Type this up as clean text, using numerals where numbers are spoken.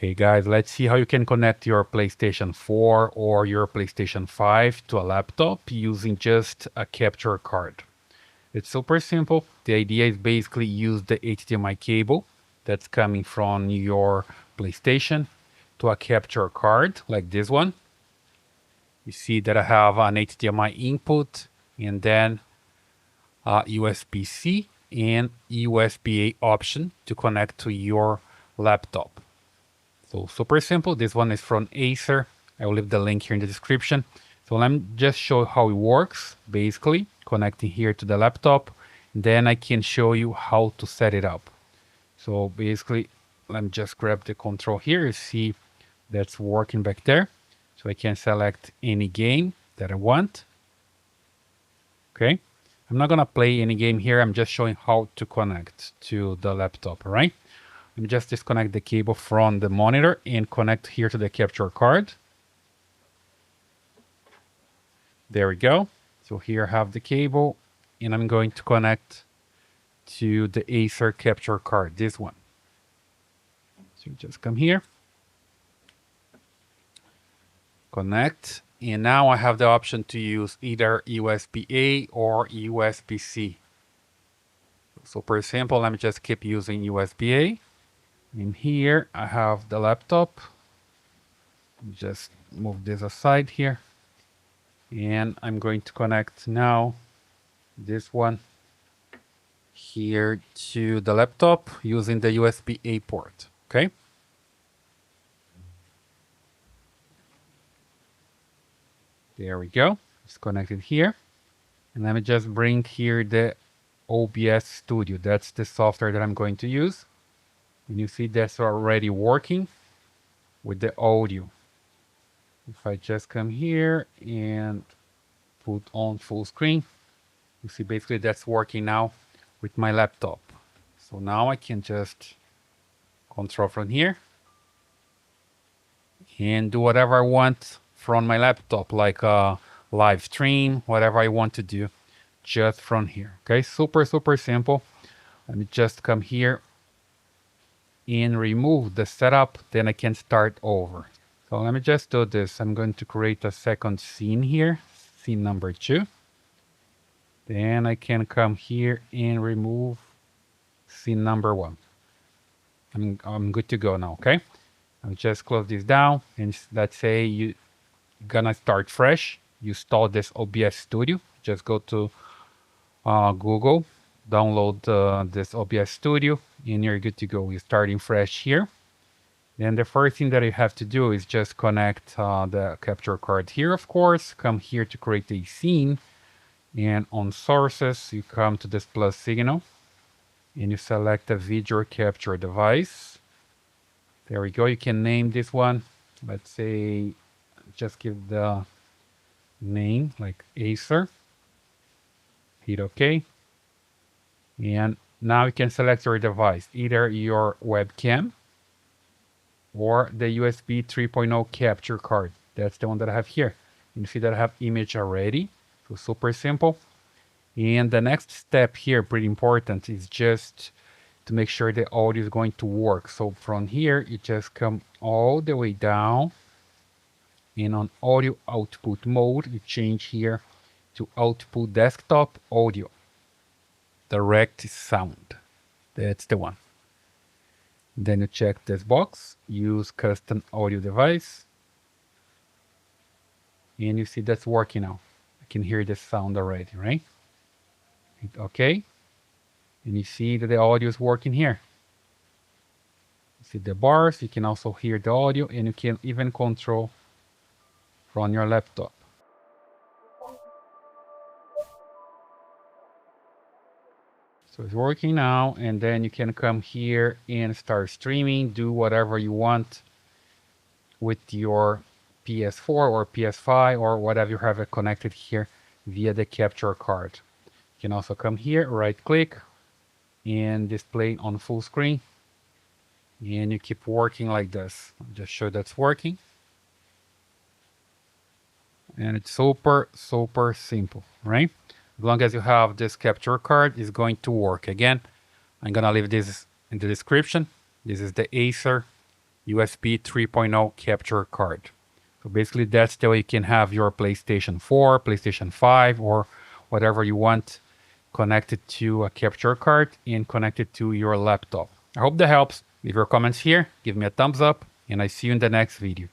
Hey guys, let's see how you can connect your PlayStation 4 or your PlayStation 5 to a laptop using just a capture card. It's super simple. The idea is basically use the HDMI cable that's coming from your PlayStation to a capture card like this one. You see that I have an HDMI input and then a USB-C and USB-A option to connect to your laptop. So super simple. This one is from Acer. I will leave the link here in the description. So let me just show how it works. Basically, connecting here to the laptop. Then I can show you how to set it up. So basically, let me just grab the control here. You see that's working back there. So I can select any game that I want. Okay. I'm not gonna play any game here. I'm just showing how to connect to the laptop, all right? Let me just disconnect the cable from the monitor and connect here to the capture card. There we go. So here I have the cable and I'm going to connect to the Acer capture card, this one. So just come here, connect, and now I have the option to use either USB-A or USB-C. Super simple. Let me just keep using USB-A. In here I have the laptop. Just move this aside here. And I'm going to connect now this one here to the laptop using the USB-A port. Okay. There we go. It's connected here. And let me just bring here the OBS Studio. That's the software that I'm going to use. And you see that's already working with the audio. If I just come here and put on full screen, you see basically that's working now with my laptop. So now I can just control from here and do whatever I want from my laptop, like a live stream, whatever I want to do just from here. Okay, super simple. Let me just come here and remove the setup, then I can start over. So let me just do this. I'm going to create a second scene here, scene number 2. Then I can come here and remove scene number 1. I'm good to go now, okay? I'll just close this down and let's say you're gonna start fresh. You install this OBS Studio. Just go to Google, download this OBS Studio, and you're good to go. You're starting fresh here. Then the first thing that you have to do is just connect the capture card here, of course. Come here to create a scene. And on sources, you come to this plus signal and you select a video capture device. There we go. You can name this one. Let's say, just give the name like Acer. Hit OK. And now you can select your device, either your webcam or the USB 3.0 capture card. That's the one that I have here. You see that I have image already. So super simple. And the next step here, pretty important, is just to make sure the audio is going to work. So from here, you just come all the way down. And on audio output mode, you change here to output desktop audio. Direct sound. That's the one. Then you check this box, use custom audio device. And you see that's working now. I can hear the sound already, right? Hit OK. And you see that the audio is working here. You see the bars, you can also hear the audio, and you can even control from your laptop. So it's working now, and then you can come here and start streaming, do whatever you want with your PS4 or PS5 or whatever you have it connected here via the capture card. You can also come here, right click, and display on full screen. And you keep working like this. I'll just show that's working. And it's super simple, right? As long as you have this capture card, it's going to work. Again, I'm gonna leave this in the description. This is the Acer USB 3.0 capture card. So basically that's the way you can have your PlayStation 4, PlayStation 5, or whatever you want connected to a capture card and connected to your laptop. I hope that helps. Leave your comments here, give me a thumbs up, and I see you in the next video.